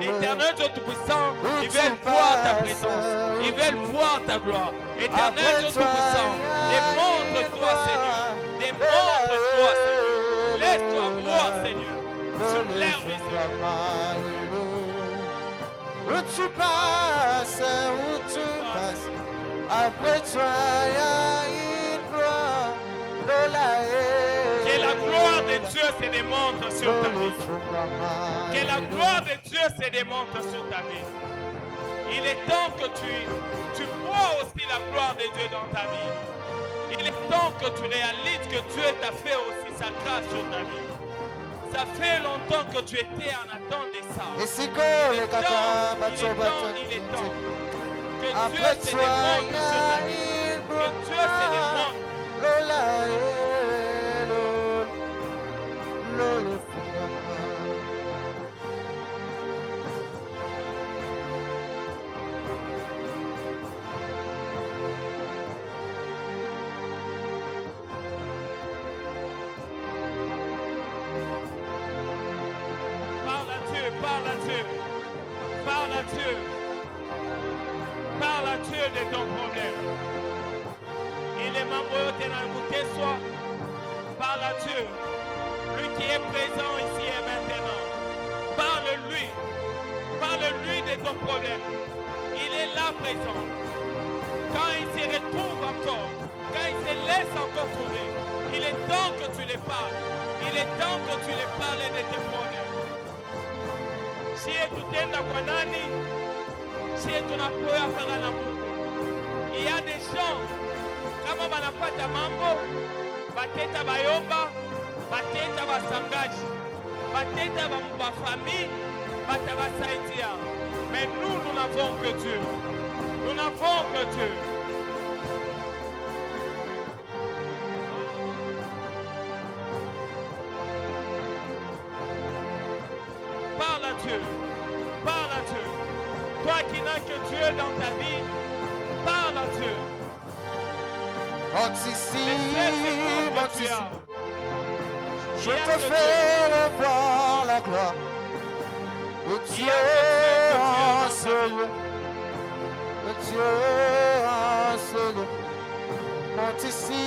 Éternel Dieu Tout-Puissant, ils veulent voir ta présence. Ils veulent voir ta gloire. Éternel Dieu Tout-Puissant, démontre-toi, Seigneur. Démontre-toi, Seigneur. Laisse-toi voir, Seigneur. Sur l'air des Où tu passes, après toi, il y a une gloire de la haine. Que la gloire de Dieu se démontre sur ta vie. Que la gloire de Dieu se démontre sur ta vie. Il est temps que tu vois aussi la gloire de Dieu dans ta vie. Il est temps que tu réalises que Dieu t'a fait aussi sa grâce sur ta vie. Ça fait longtemps que tu étais en attente de ça. Il est temps que Dieu se démontre sur ta vie. Que Dieu se démontre. Parle à Dieu de ton problème. Il est membre de l'écouter soi. Parle à Dieu. Lui qui est présent ici et maintenant. Parle-lui. Parle-lui de ton problème. Il est là présent. Quand il se retrouve encore, quand il se laisse encore trouver, il est temps que tu les parles. Il est temps que tu les parles de tes problèmes. Si tu t'aimes à Kwanani, si tu n'as pas à faire un amour, il y a des gens, comme on n'a pas de mambo, bateta bayomba, bateta basangaji, bateta ba famille, bateta basaitia. Mais nous n'avons que Dieu. Nous n'avons que Dieu. Parle à Dieu. Parle à Dieu. Toi qui n'as que Dieu dans ta vie, parle à Dieu. Je te fais revoir la gloire. Dieu en ce lieu. Dieu en ce lieu. Monte ici,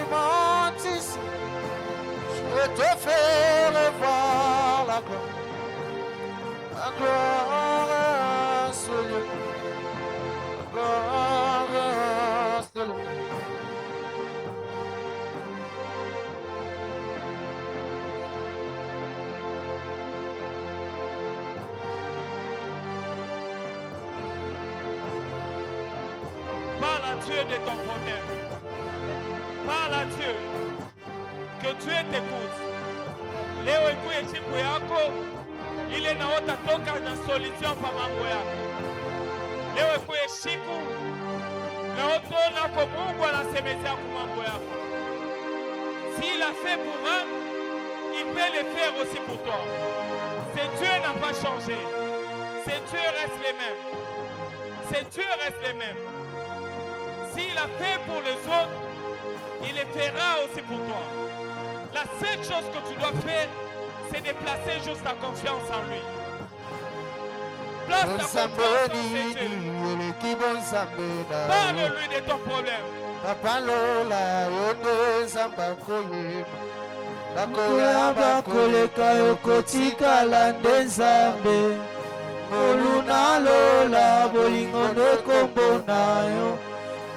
monte ici. Je te fais revoir la gloire. La gloire en ce lieu. La gloire en ce lieu. Parle à Dieu de ton problème. Parle à Dieu. Que Dieu t'écoute. Leo ikuye chipu yako. Ile na utatoka na solution pa mambo yako. Leo ikuye siku. Na utaona kwa Mungu anasemezea kwa mambo yako. S'il a fait pour un, il peut le faire aussi pour toi. C'est Dieu n'a pas changé. C'est Dieu reste les mêmes. C'est Dieu reste les mêmes. S'il a fait pour les autres, il le fera aussi pour toi. La seule chose que tu dois faire, c'est de placer juste ta confiance en lui. Place ta confiance en Dieu. Parle-lui de ton problème. Olunalola bolingo nekombo nayo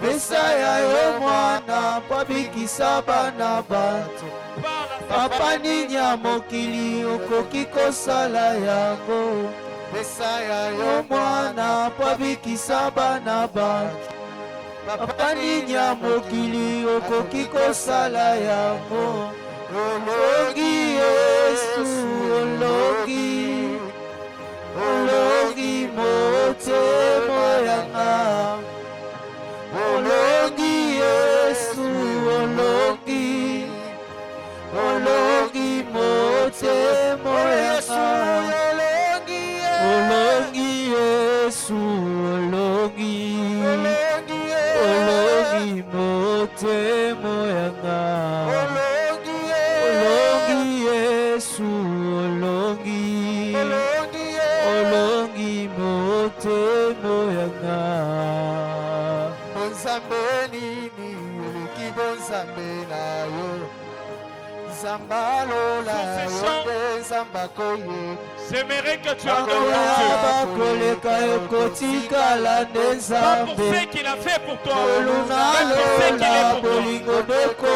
Besaya yo mwana pabikisa bana bato Papa ninya mokili okoki kosala yango Besaya yo mwana pabikisa bana bato Papa ninya mokili okoki kosala yango Ologi Yesu ologi Ologi motemo yanga Ologi Yesu ologi Ologi motemo yanga Ologi Yesu ologi Ologi motemo yanga Ologi Yesu ologi nzambe nini eleki bonzambe na yo nzamba lola yo nde nzamba koyeba J'aimerais que tu adores Dieu. koleka yo kotikala nde Pas pour nzambe ce qu'il a fait pour toi, koluna mais pour ce qu'il lola est pour toi. bolingo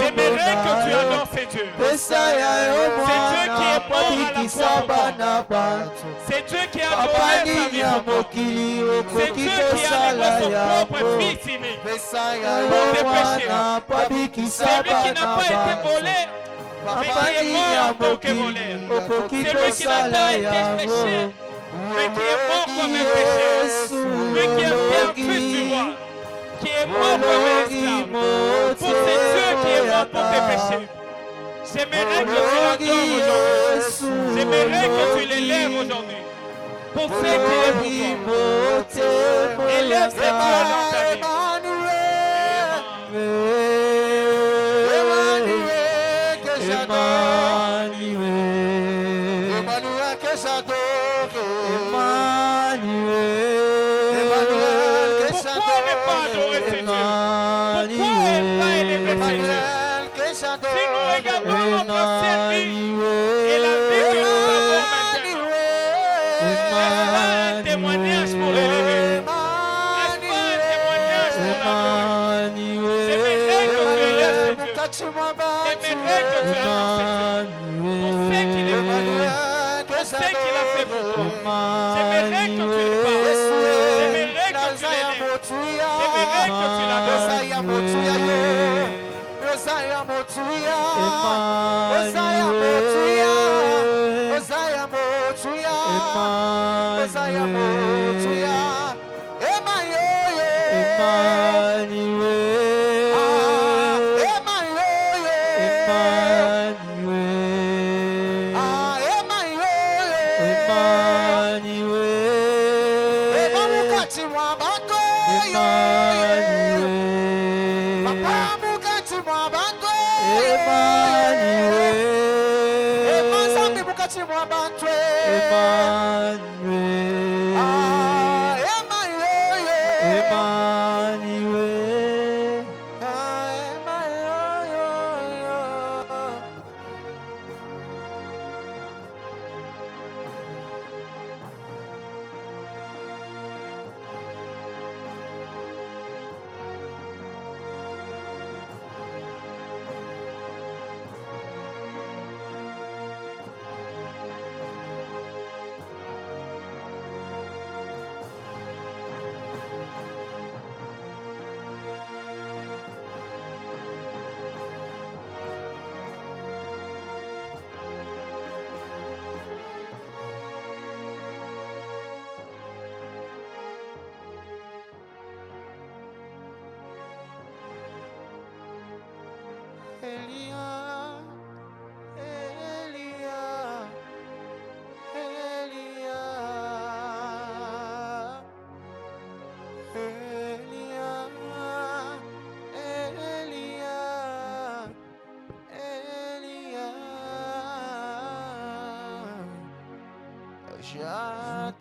J'aimerais que tu dekomona adores ces dieux. pesa ya yo C'est Dieu qui mwana est mort à la babikisa croix pour toi. bana bato C'est Dieu qui a papa donné sa nini vie ya pour toi. mokili C'est okoki Dieu qui a kosala livré son propre yango fils unique. pesa ya yo yo tes péchés. mwana babikisa C'est lui qui n'a bana pas été bato volé, mais papa qui est nini mort ya en tant que mokili voleur. okoki C'est lui qui n'a kosala pas été yango péché, mais qui est mort comme un péché. Yesu Lui qui est bien olongi fils du roi, qui est mort comme un olongi esclave. Pour c'est Dieu qui est mort pour tes péchés. J'aimerais que tu l'adores aujourd'hui. J'aimerais que tu l'élèves aujourd'hui. Pour ce qu'il est pour toi. Élève cette Dieu dans ta vie. Emmanuel que j'adore Emmanuel, Emmanuel que j'adore Emmanuel, Emmanuel que Pourquoi ne pas adorer ces dieux? Pourquoi ne pas élever ces dieux? Emmanuel que Si j'adore nous regardons notre ancienne vie et la vie que nous avons maintenant, n'est-ce pas un témoignage pour l'élever? N'est-ce pas un témoignage pour l'adorer? J'aimerais que tu élèves ces dieux. J'aimerais que tu adores ces dieux. Pour ce qu'il est pour toi. Pour ce qu'il a fait pour toi. J'aimerais que tu le parles. J'aimerais que tu l'élèves. J'aimerais que tu l'adores.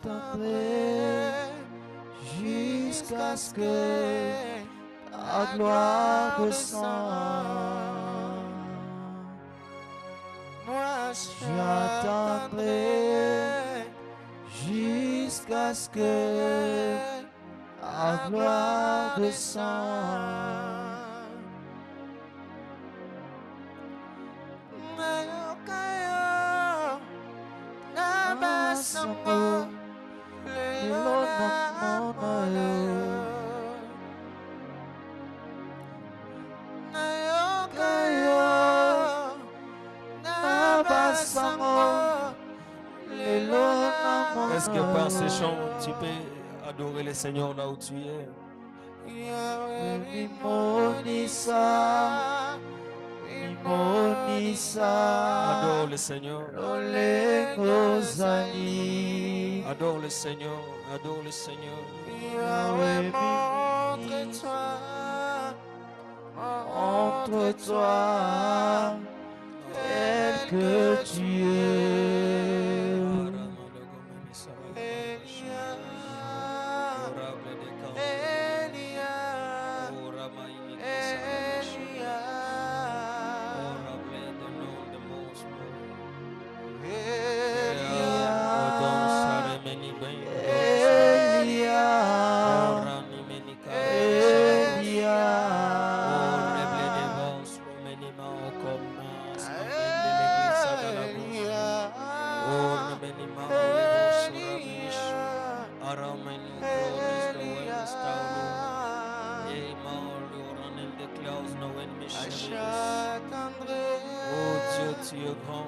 J'attendrai jusqu'à ce que ta gloire descende. J'attendrai jusqu'à ce que ta gloire descende. Est-ce que par ces chants, tu peux adorer le Seigneur là où tu es? Adore le Seigneur. Adore le Seigneur. Adore le Seigneur. Montre-toi tel que tu es. es grand.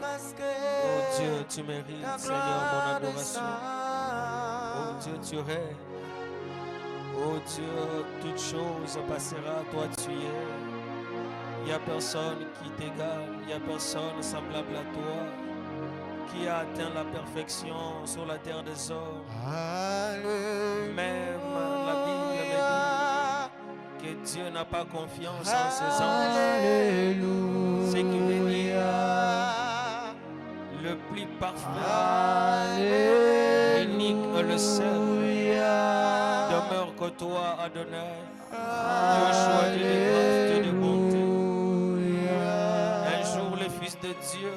jusqu'à ce que Oh Dieu, tu mérites, ta Seigneur, mon gloire adoration. Oh descende. Dieu, tu règnes. Oh Dieu, toute chose passera, toi tu es. Il n'y a personne qui t'égale, il n'y a personne semblable à toi, qui a atteint la perfection sur la terre des hommes. Même la Bible me dit que Dieu n'a pas confiance en ses anges. Alléluia. Ce qui veut dire le plus parfait, l'unique, le seul, demeure que toi, Adonai. Dieu choisi de grâce, Dieu de bonté. Un jour, les fils de Dieu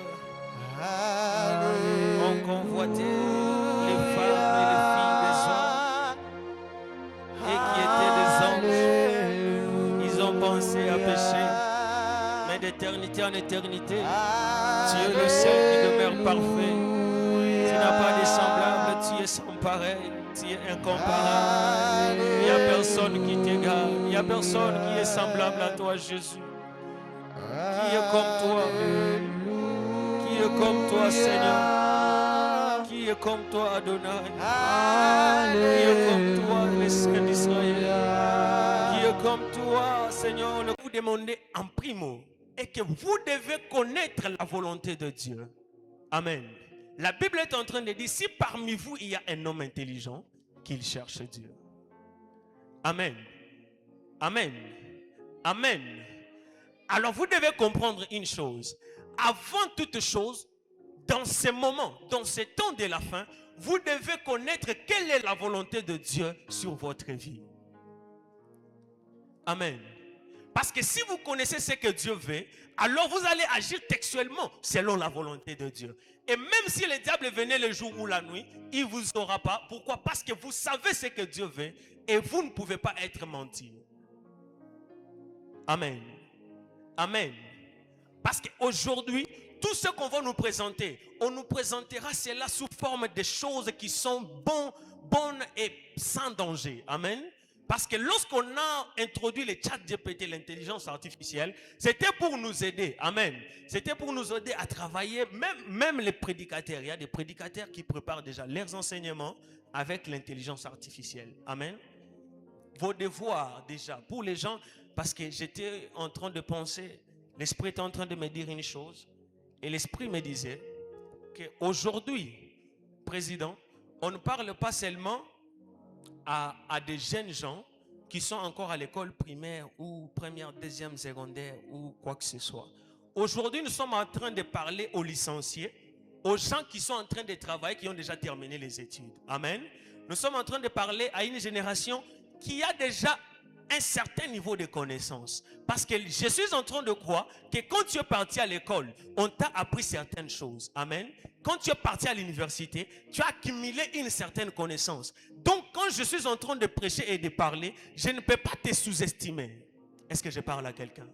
ont convoité les femmes et les filles des hommes et qui étaient des anges. Ils ont pensé à pécher, mais d'éternité en éternité, tu es le seul qui demeure parfait. Tu n'as pas de semblable, tu es sans pareil, tu es incomparable. Il n'y a personne qui t'égale, il n'y a personne qui est semblable à toi, Jésus. Qui est comme toi? Qui est comme toi, Seigneur? Qui est comme toi, Adonai? Qui est comme toi, le Saint d'Israël? Qui est comme toi, Seigneur? Vous demandez en primo et que vous devez connaître la volonté de Dieu. Amen. La Bible est en train de dire, si parmi vous il y a un homme intelligent, qu'il cherche Dieu. Amen. Amen. Amen. Alors vous devez comprendre une chose. Avant toute chose, dans ces moments, dans ces temps de la fin, vous devez connaître quelle est la volonté de Dieu sur votre vie. Amen. Parce que si vous connaissez ce que Dieu veut, alors vous allez agir textuellement selon la volonté de Dieu. Et même si le diable venait le jour ou la nuit, il ne vous aura pas. Pourquoi? Parce que vous savez ce que Dieu veut et vous ne pouvez pas être menti. Amen. Amen. Parce qu'aujourd'hui, tout ce qu'on va nous présenter, on nous présentera cela sous forme de choses qui sont bonnes et sans danger. Amen. Parce que lorsqu'on a introduit le chat GPT, l'intelligence artificielle, c'était pour nous aider. Amen. C'était pour nous aider à travailler, même les prédicateurs. Il y a des prédicateurs qui préparent déjà leurs enseignements avec l'intelligence artificielle. Amen. Vos devoirs déjà, pour les gens, parce que j'étais en train de penser, l'Esprit était en train de me dire une chose, et l'Esprit me disait qu'aujourd'hui, Président, on ne parle pas seulement à des jeunes gens qui sont encore à l'école primaire ou première, deuxième, secondaire ou quoi que ce soit. Aujourd'hui, nous sommes en train de parler aux licenciés, aux gens qui sont en train de travailler, qui ont déjà terminé les études. Amen. Nous sommes en train de parler à une génération qui a déjà un certain niveau de connaissance. Parce que je suis en train de croire que quand tu es parti à l'école, on t'a appris certaines choses. Amen. Quand tu es parti à l'université, tu as accumulé une certaine connaissance. Donc, quand je suis en train de prêcher et de parler, je ne peux pas te sous-estimer. Est-ce que je parle à quelqu'un?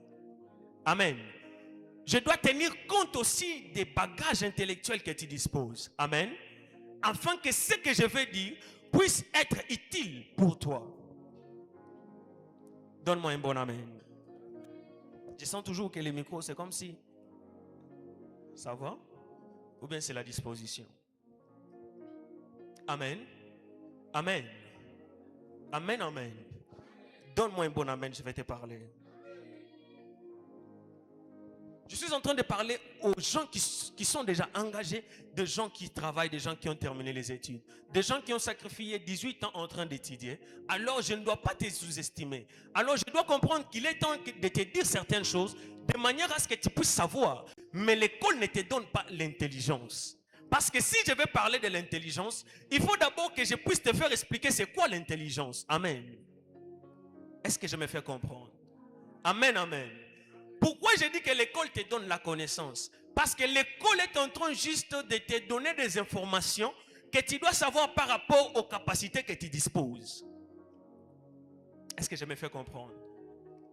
Amen. Je dois tenir compte aussi des bagages intellectuels que tu disposes. Amen. Afin que ce que je vais dire puisse être utile pour toi. Donne-moi un bon amen. Je sens toujours que le micro, c'est comme si... Ça va? Ou bien c'est la disposition? Amen. Amen. Amen, amen. Donne-moi un bon amen, je vais te parler. Je suis en train de parler aux gens qui sont déjà engagés, des gens qui travaillent, des gens qui ont terminé les études, des gens qui ont sacrifié 18 ans en train d'étudier. Alors je ne dois pas te sous-estimer. Alors je dois comprendre qu'il est temps de te dire certaines choses de manière à ce que tu puisses savoir. Mais l'école ne te donne pas l'intelligence. Parce que si je vais parler de l'intelligence, il faut d'abord que je puisse te faire expliquer c'est quoi l'intelligence. Amen. Est-ce que je me fais comprendre? Amen, amen. Pourquoi je dis que l'école te donne la connaissance? Parce que l'école est en train juste de te donner des informations que tu dois savoir par rapport aux capacités que tu disposes. Est-ce que je me fais comprendre?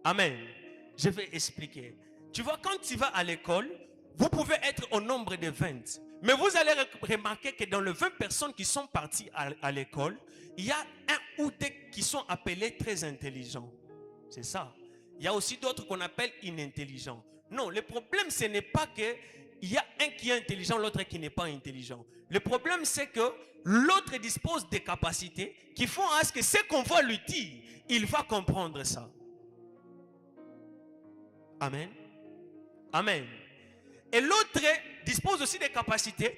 Amen. Je vais expliquer. Tu vois, quand tu vas à l'école, vous pouvez être au nombre de 20. Mais vous allez remarquer que dans les 20 personnes qui sont parties à l'école, il y a un ou deux qui sont appelés très intelligents. C'est ça. Il y a aussi d'autres qu'on appelle inintelligents. Non, le problème, ce n'est pas qu'il y a un qui est intelligent, l'autre qui n'est pas intelligent. Le problème, c'est que l'autre dispose des capacités qui font à ce que ce qu'on va lui dire, il va comprendre ça. Amen. Amen. Et l'autre dispose aussi des capacités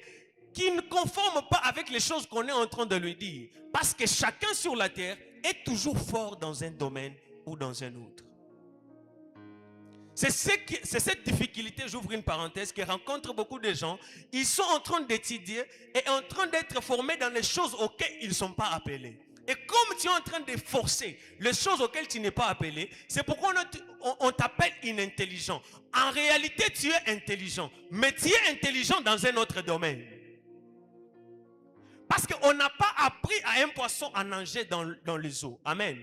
qui ne conforment pas avec les choses qu'on est en train de lui dire. Parce que chacun sur la terre est toujours fort dans un domaine ou dans un autre. C'est cette difficulté, j'ouvre une parenthèse, qui rencontre beaucoup de gens. Ils sont en train d'étudier et en train d'être formés dans les choses auxquelles ils ne sont pas appelés. Et comme tu es en train de forcer les choses auxquelles tu n'es pas appelé, c'est pourquoi on t'appelle inintelligent. En réalité, tu es intelligent, mais tu es intelligent dans un autre domaine. Parce qu'on n'a pas appris à un poisson à nager dans les eaux. Amen.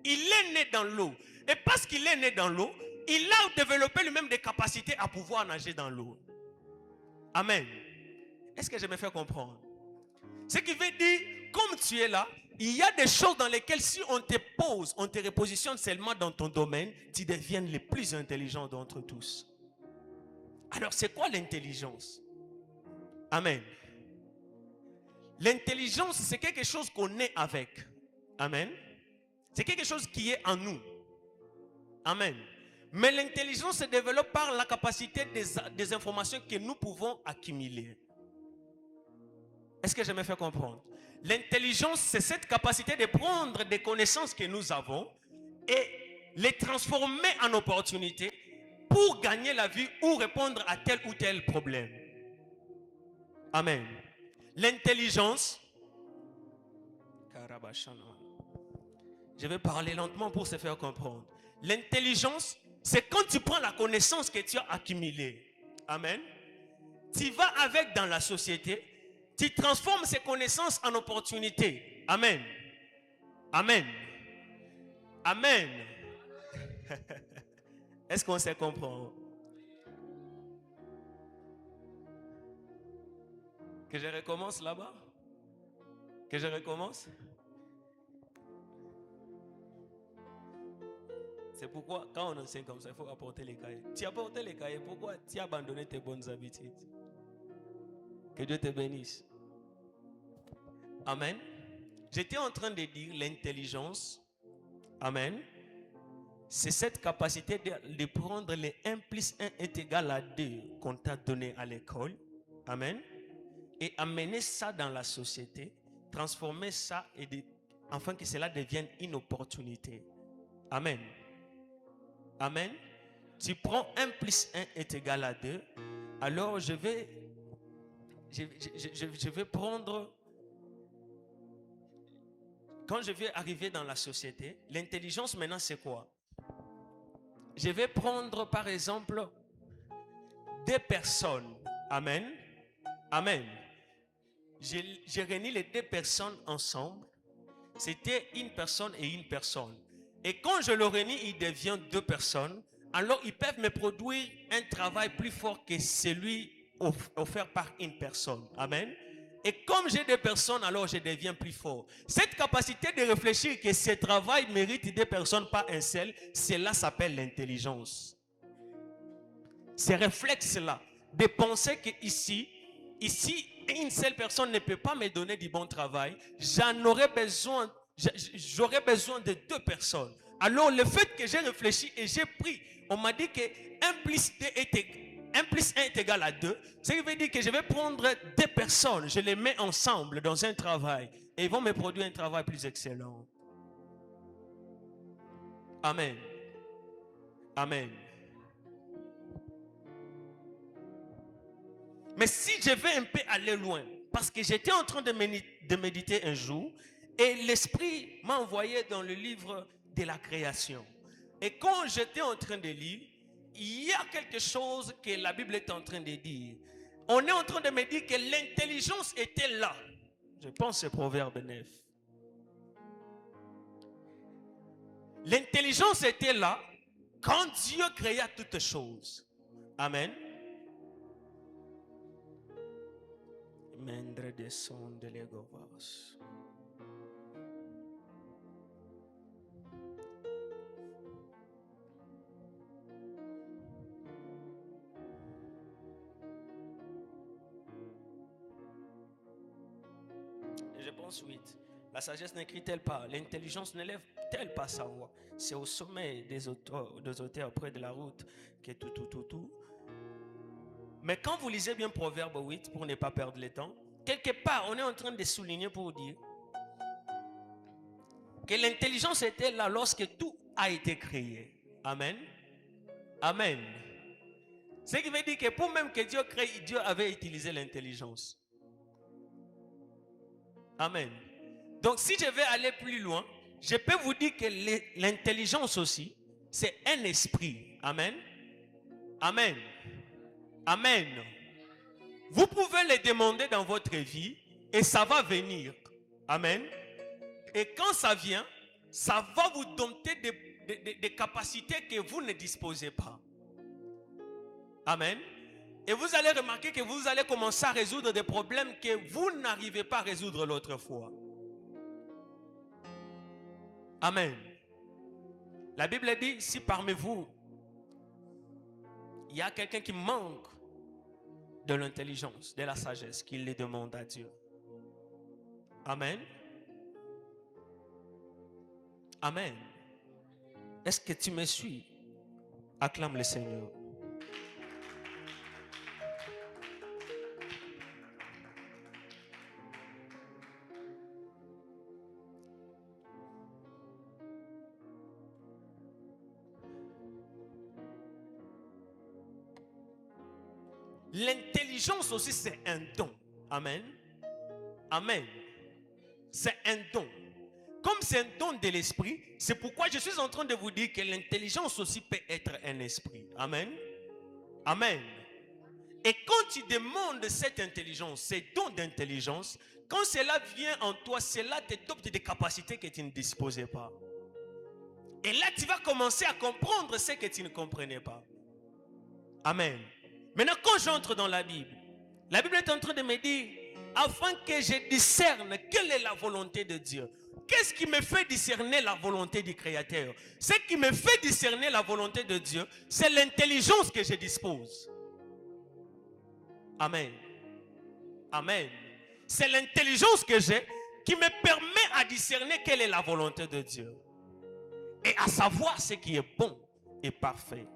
Il est né dans l'eau. Et parce qu'il est né dans l'eau, il a développé lui-même des capacités à pouvoir nager dans l'eau. Amen. Est-ce que je me fais comprendre? Ce qui veut dire, comme tu es là, il y a des choses dans lesquelles si on te pose, on te repositionne seulement dans ton domaine, tu deviens le plus intelligent d'entre tous. Alors c'est quoi l'intelligence? Amen. L'intelligence, c'est quelque chose qu'on est avec. Amen. C'est quelque chose qui est en nous. Amen. Mais l'intelligence se développe par la capacité des informations que nous pouvons accumuler. Est-ce que je me fais comprendre? L'intelligence, c'est cette capacité de prendre des connaissances que nous avons et les transformer en opportunités pour gagner la vie ou répondre à tel ou tel problème. Amen. L'intelligence, je vais parler lentement pour se faire comprendre. L'intelligence, c'est quand tu prends la connaissance que tu as accumulée. Amen. Tu vas avec dans la société, tu transformes ces connaissances en opportunités. Amen. Amen. Amen. Est-ce qu'on sait comprendre? Que je recommence là-bas? Que je recommence? C'est pourquoi, quand on enseigne comme ça, il faut apporter les cahiers. Tu as apporté les cahiers, pourquoi tu as abandonné tes bonnes habitudes? Que Dieu te bénisse. Amen. J'étais en train de dire l'intelligence. Amen. C'est cette capacité de prendre les 1 plus 1 est égal à 2 qu'on t'a donné à l'école. Amen. Et amener ça dans la société, transformer ça afin que cela devienne une opportunité. Amen. Amen. Tu prends 1 plus 1 est égal à 2. Alors je vais prendre, quand je vais arriver dans la société, l'intelligence maintenant c'est quoi? Je vais prendre par exemple 2 personnes. Amen. Amen. J'ai réuni les 2 personnes ensemble. C'était une personne et une personne. Et quand je le réunis, il devient 2 personnes. Alors ils peuvent me produire un travail plus fort que celui offert par une personne. Amen. Et comme j'ai 2 personnes, alors je deviens plus fort. Cette capacité de réfléchir que ce travail mérite 2 personnes, pas un seul, cela s'appelle l'intelligence. Ce réflexe-là, de penser que ici, une seule personne ne peut pas me donner du bon travail, j'aurais besoin de 2 personnes. Alors le fait que j'ai réfléchi et j'ai pris, on m'a dit que 1 plus 1 est égal à 2, ce qui veut dire que je vais prendre 2 personnes, je les mets ensemble dans un travail et ils vont me produire un travail plus excellent. Amen. Amen. Mais si je vais un peu aller loin, parce que j'étais en train de méditer un jour, et l'Esprit m'a envoyé dans le livre de la création. Et quand j'étais en train de lire, il y a quelque chose que la Bible est en train de dire. On est en train de me dire que l'intelligence était là. Je pense que c'est Proverbe 9. L'intelligence était là quand Dieu créa toutes choses. Amen. Mendre des sons de l'égovas. Je pense 8. La sagesse n'écrit-elle pas? L'intelligence n'élève-t-elle pas sa voix? C'est au sommet des auteurs près de la route que tout. Mais quand vous lisez bien Proverbe 8, pour ne pas perdre le temps, quelque part, on est en train de souligner pour dire que l'intelligence était là lorsque tout a été créé. Amen. Amen. Ce qui veut dire que pour même que Dieu crée, Dieu avait utilisé l'intelligence. Amen. Donc si je vais aller plus loin, je peux vous dire que l'intelligence aussi, c'est un esprit. Amen. Amen. Amen. Vous pouvez le demander dans votre vie et ça va venir. Amen. Et quand ça vient, ça va vous doter des capacités que vous ne disposez pas. Amen. Et vous allez remarquer que vous allez commencer à résoudre des problèmes que vous n'arrivez pas à résoudre l'autre fois. Amen. La Bible dit, si parmi vous, il y a quelqu'un qui manque de l'intelligence, de la sagesse, qu'il les demande à Dieu. Amen. Amen. Est-ce que tu me suis? Acclame le Seigneur. L'intelligence aussi, c'est un don. Amen. Amen. C'est un don. Comme c'est un don de l'esprit, c'est pourquoi je suis en train de vous dire que l'intelligence aussi peut être un esprit. Amen. Amen. Et quand tu demandes cette intelligence, ces dons d'intelligence, quand cela vient en toi, cela te dote des capacités que tu ne disposais pas. Et là, tu vas commencer à comprendre ce que tu ne comprenais pas. Amen. Maintenant, quand j'entre dans la Bible est en train de me dire, afin que je discerne quelle est la volonté de Dieu. Qu'est-ce qui me fait discerner la volonté du Créateur? Ce qui me fait discerner la volonté de Dieu, c'est l'intelligence que je dispose. Amen. Amen. C'est l'intelligence que j'ai qui me permet à discerner quelle est la volonté de Dieu. Et à savoir ce qui est bon et parfait.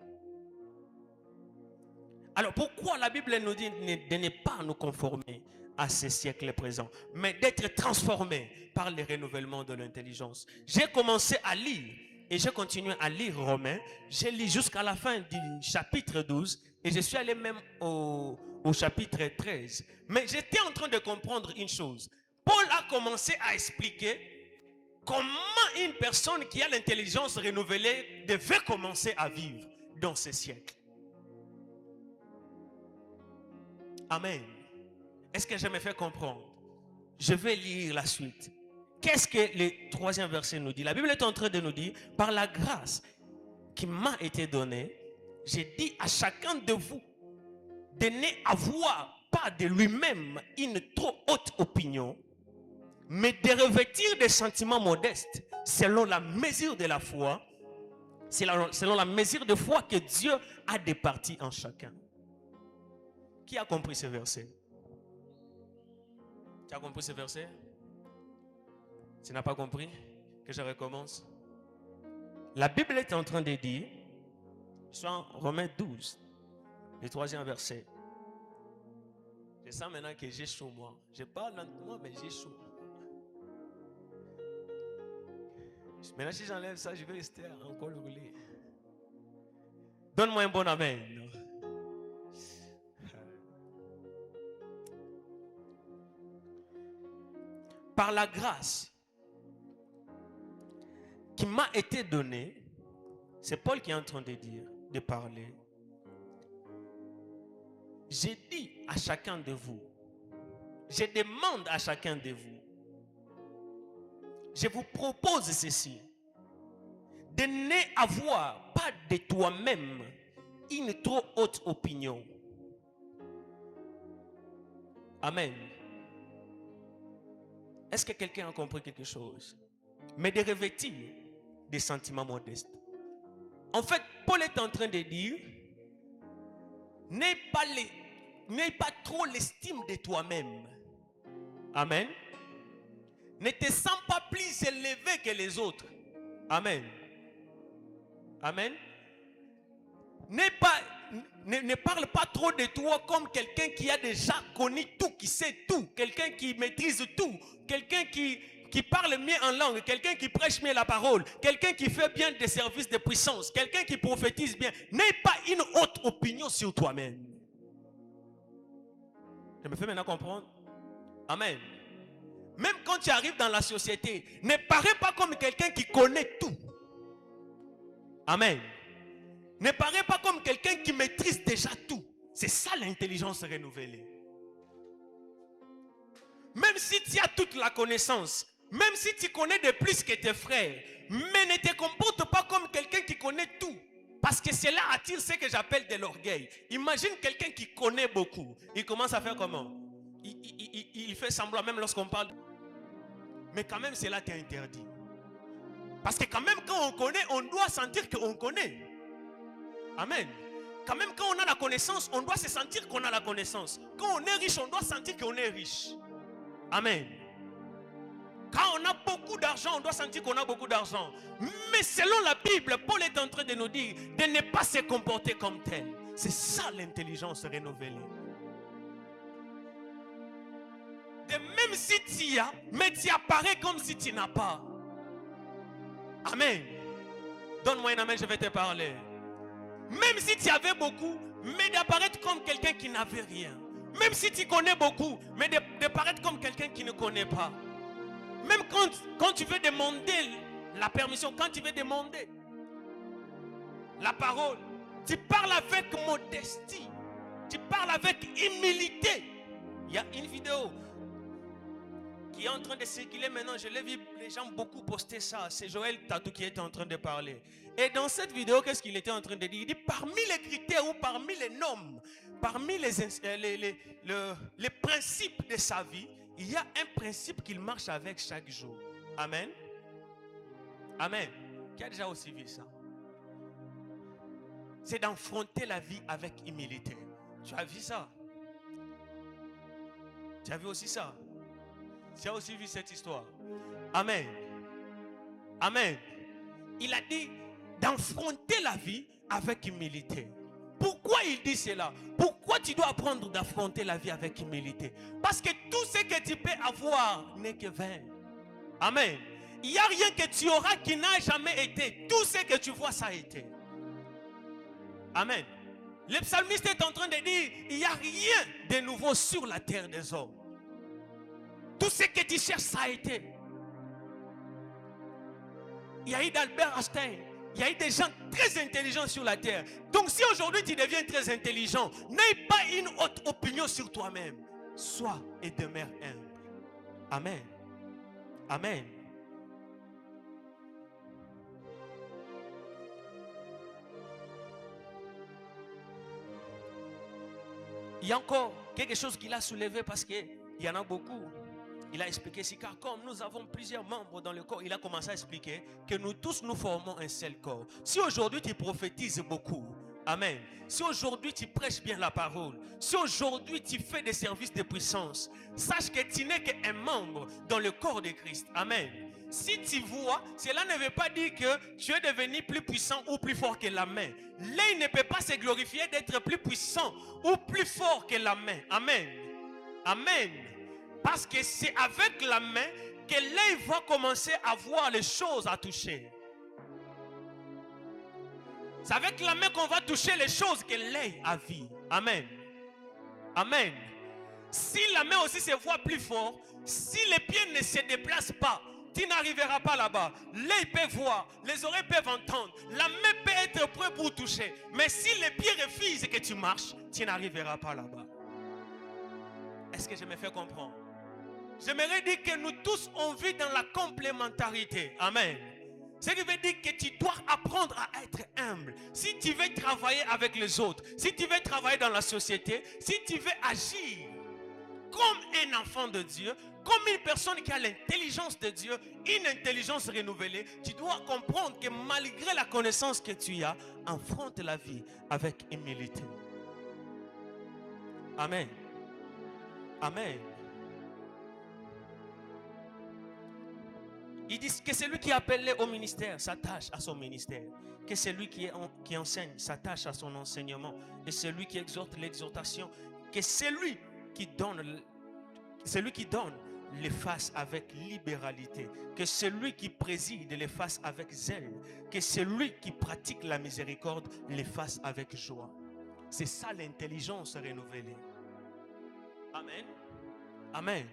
Alors pourquoi la Bible nous dit de ne pas nous conformer à ce siècle présent, mais d'être transformé par le renouvellement de l'intelligence? J'ai commencé à lire et j'ai continué à lire Romains. J'ai lu jusqu'à la fin du chapitre 12 et je suis allé même au chapitre 13. Mais j'étais en train de comprendre une chose. Paul a commencé à expliquer comment une personne qui a l'intelligence renouvelée devait commencer à vivre dans ce siècle. Amen. Est-ce que je me fais comprendre? Je vais lire la suite. Qu'est-ce que le troisième verset nous dit? La Bible est en train de nous dire, par la grâce qui m'a été donnée, j'ai dit à chacun de vous de n'avoir pas de lui-même une trop haute opinion, mais de revêtir des sentiments modestes selon la mesure de la foi, selon la mesure de foi que Dieu a départie en chacun. Qui a compris ce verset? Tu as compris ce verset? Tu n'as pas compris? Que je recommence. La Bible est en train de dire, soit en Romains 12, le troisième verset. Je sens maintenant que j'ai chaud, moi. Je parle lentement, mais j'ai chaud. Maintenant, si j'enlève ça, je vais rester encore rouler. Donne-moi un bon amen. Par la grâce qui m'a été donnée, c'est Paul qui est en train de dire, de parler. J'ai dit à chacun de vous, je demande à chacun de vous, je vous propose ceci, de n'avoir pas de toi-même une trop haute opinion. Amen. Est-ce que quelqu'un a compris quelque chose? Mais de revêtir des sentiments modestes. En fait, Paul est en train de dire, n'aie pas trop l'estime de toi-même. Amen. Ne te sens pas plus élevé que les autres. Amen. Amen. Ne parle pas trop de toi comme quelqu'un qui a déjà connu tout, qui sait tout, quelqu'un qui maîtrise tout, quelqu'un qui parle mieux en langue, quelqu'un qui prêche mieux la parole, quelqu'un qui fait bien des services de puissance, quelqu'un qui prophétise bien. N'aie pas une haute opinion sur toi-même. Je me fais maintenant comprendre? Amen. Même quand tu arrives dans la société, ne parais pas comme quelqu'un qui connaît tout. Amen. Ne parais pas comme quelqu'un qui maîtrise déjà tout. C'est ça l'intelligence renouvelée. Même si tu as toute la connaissance, même si tu connais de plus que tes frères, mais ne te comporte pas comme quelqu'un qui connaît tout. Parce que cela attire ce que j'appelle de l'orgueil. Imagine quelqu'un qui connaît beaucoup. Il commence à faire comment? Il fait semblant même lorsqu'on parle. Mais quand même cela t'est interdit. Parce que quand même quand on connaît, on doit sentir qu'on connaît. Amen. Quand même quand on a la connaissance, on doit se sentir qu'on a la connaissance. Quand on est riche, on doit sentir qu'on est riche. Amen. Quand on a beaucoup d'argent, on doit sentir qu'on a beaucoup d'argent. Mais selon la Bible, Paul est en train de nous dire de ne pas se comporter comme tel. C'est ça l'intelligence renouvelée. De même si tu as, mais tu apparais comme si tu n'as pas. Amen. Donne-moi un amen, je vais te parler. Même si tu avais beaucoup, mais d'apparaître comme quelqu'un qui n'avait rien. Même si tu connais beaucoup, mais de paraître comme quelqu'un qui ne connaît pas. Même quand tu veux demander la permission, quand tu veux demander la parole, tu parles avec modestie. Tu parles avec humilité. Il y a une vidéo qui est en train de circuler maintenant. Je l'ai vu, les gens beaucoup poster ça. C'est Joël Tatou qui était en train de parler. Et dans cette vidéo, qu'est-ce qu'il était en train de dire? Il dit parmi les critères ou parmi les normes, parmi les principes de sa vie, il y a un principe qu'il marche avec chaque jour. Amen. Amen. Qui a déjà aussi vu ça? C'est d'affronter la vie avec humilité. Tu as vu ça? Tu as vu aussi ça? Tu as aussi vu cette histoire? Amen. Amen. Il a dit d'affronter la vie avec humilité. Pourquoi il dit cela? Pourquoi tu dois apprendre d'affronter la vie avec humilité? Parce que tout ce que tu peux avoir n'est que vain. Amen. Il n'y a rien que tu auras qui n'a jamais été. Tout ce que tu vois, ça a été. Amen. Le psalmiste est en train de dire, il n'y a rien de nouveau sur la terre des hommes. Tout ce que tu cherches, ça a été. Il y a eu d'Albert Einstein. Il y a eu des gens très intelligents sur la terre. Donc si aujourd'hui tu deviens très intelligent, n'aie pas une haute opinion sur toi-même. Sois et demeure humble. Amen. Amen. Il y a encore quelque chose qu'il a soulevé parce qu'il y en a beaucoup. Il a expliqué ici, car comme nous avons plusieurs membres dans le corps, il a commencé à expliquer que nous tous nous formons un seul corps. Si aujourd'hui tu prophétises beaucoup, amen. Si aujourd'hui tu prêches bien la parole, si aujourd'hui tu fais des services de puissance, sache que tu n'es qu'un membre dans le corps de Christ. Amen. Si tu vois, cela ne veut pas dire que tu es devenu plus puissant ou plus fort que la main. L'œil ne peut pas se glorifier d'être plus puissant ou plus fort que la main. Amen. Amen. Parce que c'est avec la main que l'œil va commencer à voir les choses à toucher. C'est avec la main qu'on va toucher les choses que l'œil a vues. Amen. Amen. Si la main aussi se voit plus fort, si les pieds ne se déplacent pas, tu n'arriveras pas là-bas. L'œil peut voir, les oreilles peuvent entendre, la main peut être prête pour toucher. Mais si les pieds refusent que tu marches, tu n'arriveras pas là-bas. Est-ce que je me fais comprendre? J'aimerais dire que nous tous, on vit dans la complémentarité. Amen. Ce qui veut dire que tu dois apprendre à être humble. Si tu veux travailler avec les autres, si tu veux travailler dans la société, si tu veux agir comme un enfant de Dieu, comme une personne qui a l'intelligence de Dieu, une intelligence renouvelée, tu dois comprendre que malgré la connaissance que tu as, affronte la vie avec humilité. Amen. Amen. Il dit que celui qui est appelé au ministère s'attache à son ministère. Que celui qui enseigne s'attache à son enseignement. Et celui qui exhorte l'exhortation. Que celui qui donne les fasse avec libéralité. Que celui qui préside les fasse avec zèle. Que celui qui pratique la miséricorde les fasse avec joie. C'est ça l'intelligence renouvelée. Amen. Amen.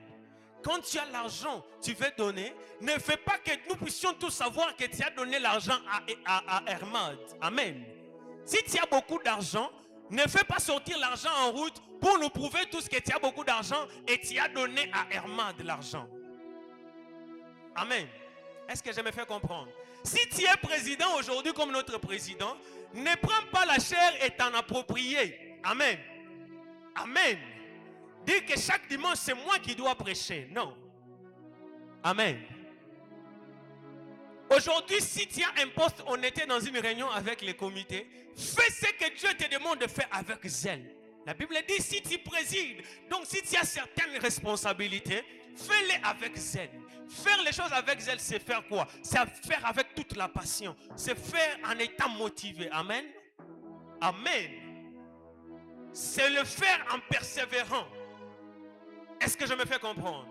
Quand tu as l'argent, tu veux donner, ne fais pas que nous puissions tous savoir que tu as donné l'argent à Hermad. Amen. Si tu as beaucoup d'argent, ne fais pas sortir l'argent en route pour nous prouver tous que tu as beaucoup d'argent et tu as donné à Hermad l'argent. Amen. Est-ce que je me fais comprendre? Si tu es président aujourd'hui comme notre président, ne prends pas la chair et t'en approprier. Amen. Amen. Dire que chaque dimanche, c'est moi qui dois prêcher. Non. Amen. Aujourd'hui, si tu as un poste, on était dans une réunion avec les comités, fais ce que Dieu te demande de faire avec zèle. La Bible dit, si tu présides, donc si tu as certaines responsabilités, fais-les avec zèle. Faire les choses avec zèle, c'est faire quoi? C'est faire avec toute la passion. C'est faire en étant motivé. Amen. Amen. C'est le faire en persévérant. Est-ce que je me fais comprendre?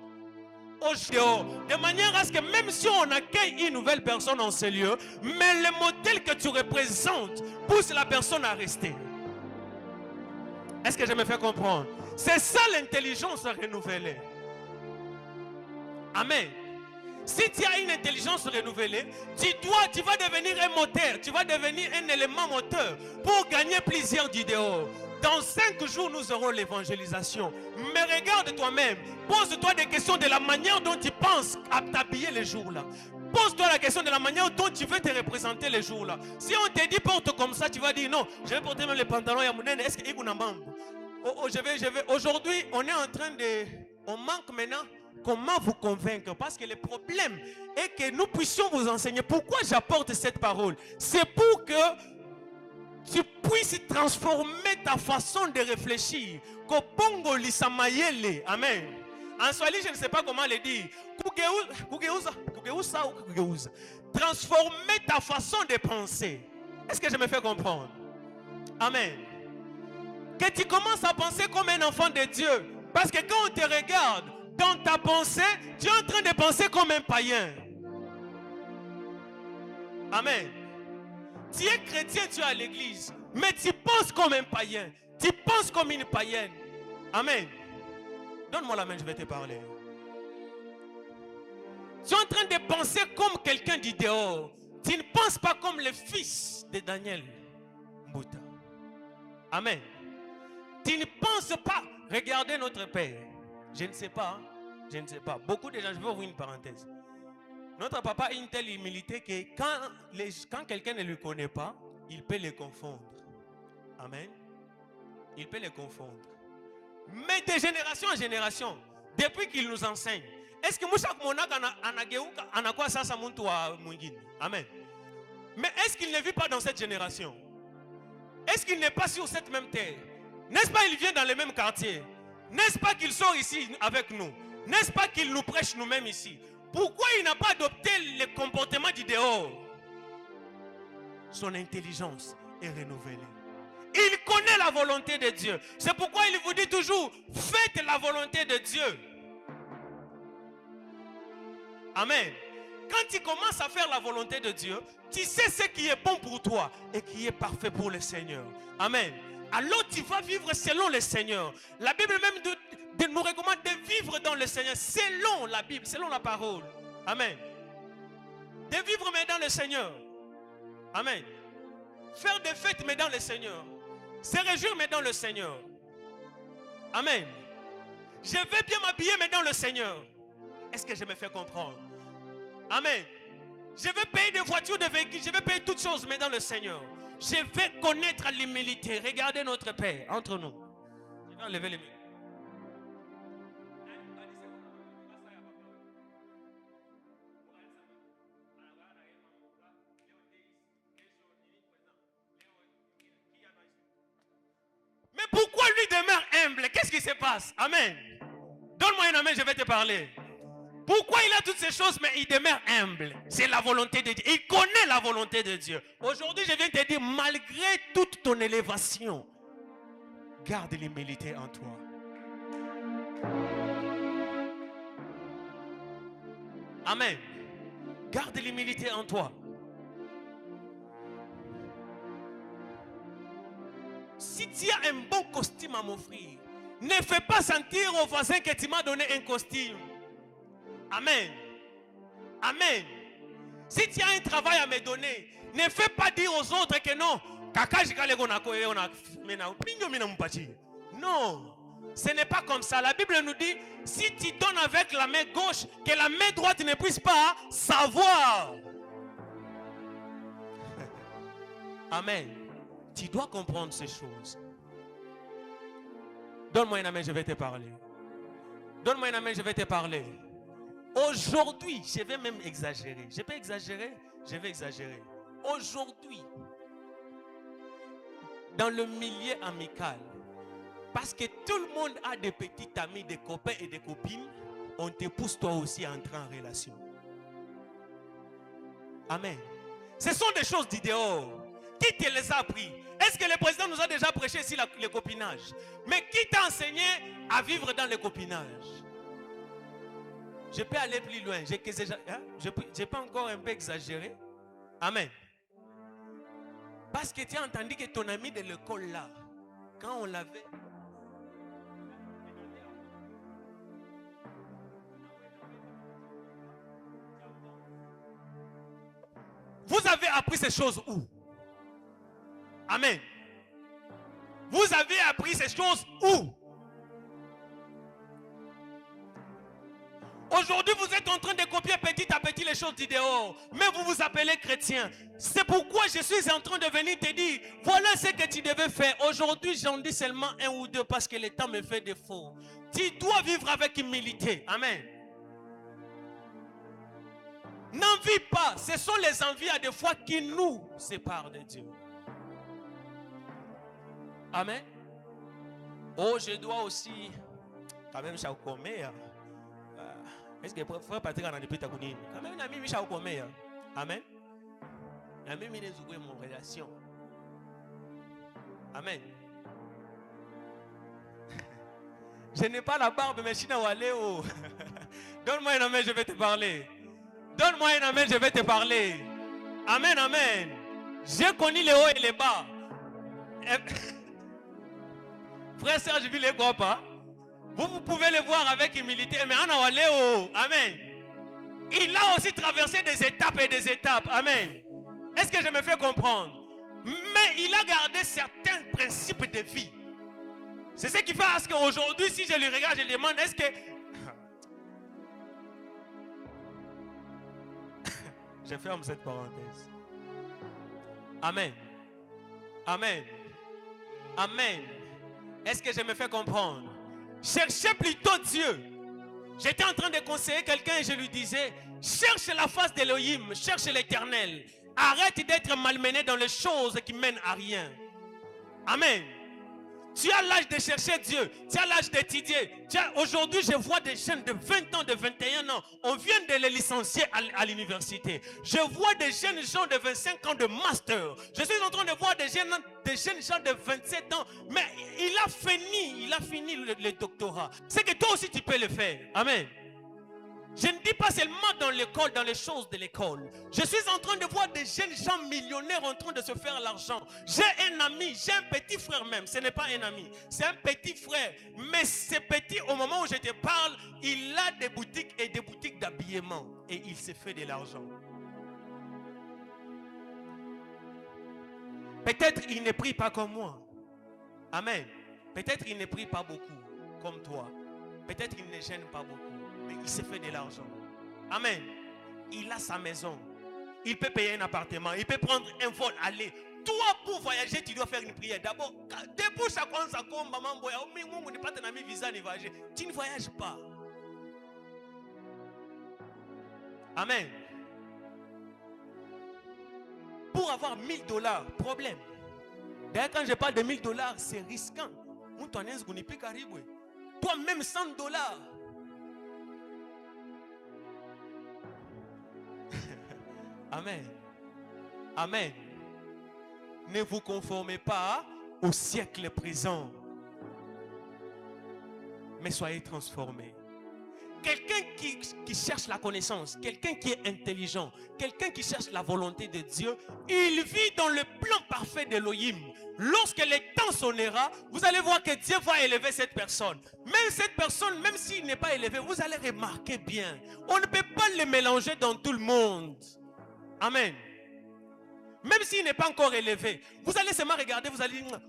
De manière à ce que même si on accueille une nouvelle personne en ce lieu, mais le modèle que tu représentes pousse la personne à rester. Est-ce que je me fais comprendre? C'est ça l'intelligence renouvelée. Amen. Si tu as une intelligence renouvelée, tu vas devenir un moteur, tu vas devenir un élément moteur pour gagner plusieurs d'idéaux. Dans 5 jours, nous aurons l'évangélisation. Mais regarde toi-même. Pose-toi des questions de la manière dont tu penses à t'habiller les jours-là. Pose-toi la question de la manière dont tu veux te représenter les jours-là. Si on te dit porte comme ça, tu vas dire non, je vais porter même les pantalons Yamounene. Est-ce que je vais. Aujourd'hui, on est en train de... On manque maintenant comment vous convaincre. Parce que le problème est que nous puissions vous enseigner. Pourquoi j'apporte cette parole? C'est pour que tu puisses transformer ta façon de réfléchir. Amen. En Swahili, je ne sais pas comment le dire. Transformer ta façon de penser. Est-ce que je me fais comprendre? Amen. Que tu commences à penser comme un enfant de Dieu. Parce que quand on te regarde dans ta pensée, tu es en train de penser comme un païen. Amen. Tu es chrétien, tu es à l'église, mais tu penses comme un païen. Tu penses comme une païenne. Amen. Donne-moi la main, je vais te parler. Tu es en train de penser comme quelqu'un du dehors. Tu ne penses pas comme le fils de Daniel Mbouta. Amen. Tu ne penses pas. Regardez notre Père. Je ne sais pas. Je ne sais pas. Beaucoup de gens, je vais ouvrir une parenthèse. Notre papa a une telle humilité que quand quelqu'un ne le connaît pas, il peut le confondre. Amen. Il peut le confondre. Mais de génération en génération, depuis qu'il nous enseigne, est-ce que Moussa Monaka a quoi ça muntu wa mwingine? Amen. Mais est-ce qu'il ne vit pas dans cette génération? Est-ce qu'il n'est pas sur cette même terre? N'est-ce pas qu'il vient dans le même quartier? N'est-ce pas qu'il sort ici avec nous? N'est-ce pas qu'il nous prêche nous-mêmes ici? Pourquoi il n'a pas adopté le comportement du dehors? Son intelligence est renouvelée. Il connaît la volonté de Dieu. C'est pourquoi il vous dit toujours, faites la volonté de Dieu. Amen. Quand tu commences à faire la volonté de Dieu, tu sais ce qui est bon pour toi et qui est parfait pour le Seigneur. Amen. Alors tu vas vivre selon le Seigneur. La Bible même nous recommande de vivre dans le Seigneur selon la Bible, selon la parole. Amen. De vivre mais dans le Seigneur. Amen. Faire des fêtes mais dans le Seigneur. Se réjouir mais dans le Seigneur. Amen. Je vais bien m'habiller mais dans le Seigneur. Est-ce que je me fais comprendre? Amen. Je vais payer des voitures, des véhicules, je vais payer toutes choses mais dans le Seigneur. Je vais connaître l'humilité. Regardez notre Père entre nous. Je vais enlever les mains. Mais pourquoi lui demeure humble? Qu'est-ce qui se passe? Amen. Donne-moi un amen, je vais te parler. Pourquoi il a toutes ces choses, mais il demeure humble? C'est la volonté de Dieu. Il connaît la volonté de Dieu. Aujourd'hui, je viens te dire, malgré toute ton élévation, garde l'humilité en toi. Amen. Garde l'humilité en toi. Si tu as un bon costume à m'offrir, ne fais pas sentir au voisin que tu m'as donné un costume. Amen. Amen. Si tu as un travail à me donner, ne fais pas dire aux autres que non. Non, ce n'est pas comme ça. La Bible nous dit, si tu donnes avec la main gauche, que la main droite ne puisse pas savoir. Amen. Tu dois comprendre ces choses. Donne-moi un amen, je vais te parler. Donne-moi un amen, je vais te parler. Aujourd'hui, je vais même exagérer. Je peux exagérer? Je vais exagérer. Aujourd'hui, dans le milieu amical, parce que tout le monde a des petits amis, des copains et des copines, on te pousse toi aussi à entrer en relation. Amen. Ce sont des choses du dehors. Qui te les a appris? Est-ce que le président nous a déjà prêché ici le copinage? Mais qui t'a enseigné à vivre dans le copinage? Je peux aller plus loin. Je peux encore un peu exagérer. Amen. Parce que tu as entendu que ton ami de l'école là, quand on l'avait... Vous avez appris ces choses où? Amen. Vous avez appris ces choses où? Aujourd'hui, vous êtes en train de copier petit à petit les choses du dehors. Mais vous vous appelez chrétien. C'est pourquoi je suis en train de venir te dire, voilà ce que tu devais faire. Aujourd'hui, j'en dis seulement un ou deux parce que le temps me fait défaut. Tu dois vivre avec humilité. Amen. N'envie pas. Ce sont les envies à des fois qui nous séparent de Dieu. Amen. Oh, je dois aussi, quand même, Amen. Est-ce que frère Patrick en a depuis ta commune? Quand même, ami Michel Comer. Amen. Ami Minezoué, mon relation. Amen. Je n'ai pas la barbe, mais je suis dans Waléo. Donne-moi un amen, je vais te parler. Donne-moi un amen, je vais te parler. Amen, amen. J'ai connu les hauts et les bas. Frère, sœur, je vis les groupes. Vous pouvez le voir avec humilité, mais en Waléo. Amen. Il a aussi traversé des étapes et des étapes. Amen. Est-ce que je me fais comprendre? Mais il a gardé certains principes de vie. C'est ce qui fait à ce qu'aujourd'hui, si je le regarde, je lui demande, est-ce que... Je ferme cette parenthèse. Amen. Amen. Amen. Est-ce que je me fais comprendre? Cherchez plutôt Dieu. J'étais en train de conseiller quelqu'un et je lui disais, cherche la face d'Élohim, cherche l'Éternel. Arrête d'être malmené dans les choses qui mènent à rien. Amen. Tu as l'âge de chercher Dieu. Tu as l'âge d'étudier. Aujourd'hui, je vois des jeunes de 20 ans, de 21 ans. On vient de les licencier à l'université. Je vois des jeunes gens de 25 ans de master. Je suis en train de voir des jeunes gens de 27 ans. Mais il a fini le doctorat. C'est que toi aussi, tu peux le faire. Amen. Je ne dis pas seulement dans l'école, dans les choses de l'école. Je suis en train de voir des jeunes gens millionnaires en train de se faire l'argent. J'ai un ami, j'ai un petit frère même. Ce n'est pas un ami, c'est un petit frère. Mais ce petit, au moment où je te parle, il a des boutiques et des boutiques d'habillement. Et il s'est fait de l'argent. Peut-être il ne prie pas comme moi. Amen. Peut-être il ne prie pas beaucoup comme toi. Peut-être il ne gêne pas beaucoup. Mais il s'est fait de l'argent. Amen. Il a sa maison. Il peut payer un appartement. Il peut prendre un vol, aller. Toi, pour voyager, tu dois faire une prière. D'abord, depuis chaque fois, ça compte, maman, tu ne voyages pas. Amen. Pour avoir $1000, problème. D'ailleurs, quand je parle de $1000, c'est risquant. Toi, même $100. Amen. Amen. Ne vous conformez pas au siècle présent, mais soyez transformés. Quelqu'un qui cherche la connaissance, quelqu'un qui est intelligent, quelqu'un qui cherche la volonté de Dieu, il vit dans le plan parfait d'Elohim. Lorsque le temps sonnera, vous allez voir que Dieu va élever cette personne. Même cette personne, même s'il n'est pas élevé, vous allez remarquer bien. On ne peut pas le mélanger dans tout le monde. Amen. Même s'il n'est pas encore élevé, vous allez seulement regarder, vous allez dire,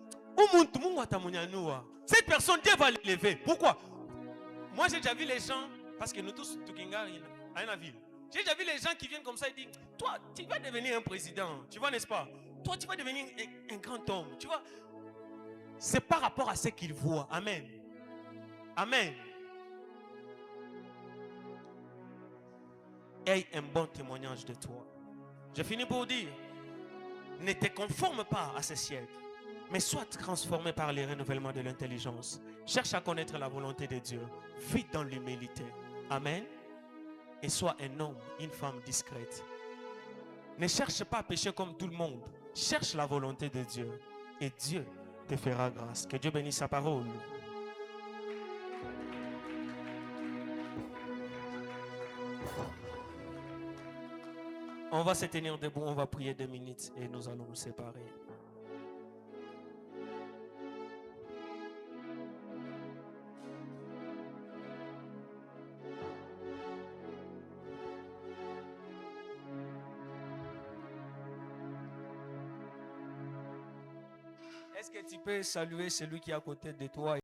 cette personne, Dieu va l'élever. Pourquoi? Moi, j'ai déjà vu les gens, parce que nous tous, Tukinga, à la ville, j'ai déjà vu les gens qui viennent comme ça et disent, toi, tu vas devenir un président, tu vois, n'est-ce pas? Toi, tu vas devenir un grand homme, tu vois. C'est par rapport à ce qu'ils voient. Amen. Amen. Aie un bon témoignage de toi. Je finis pour dire, ne te conforme pas à ce siècle, mais sois transformé par le renouvellement de l'intelligence. Cherche à connaître la volonté de Dieu. Vis dans l'humilité. Amen. Et sois un homme, une femme discrète. Ne cherche pas à pécher comme tout le monde. Cherche la volonté de Dieu. Et Dieu te fera grâce. Que Dieu bénisse sa parole. On va se tenir debout, on va prier 2 minutes et nous allons nous séparer. Est-ce que tu peux saluer celui qui est à côté de toi?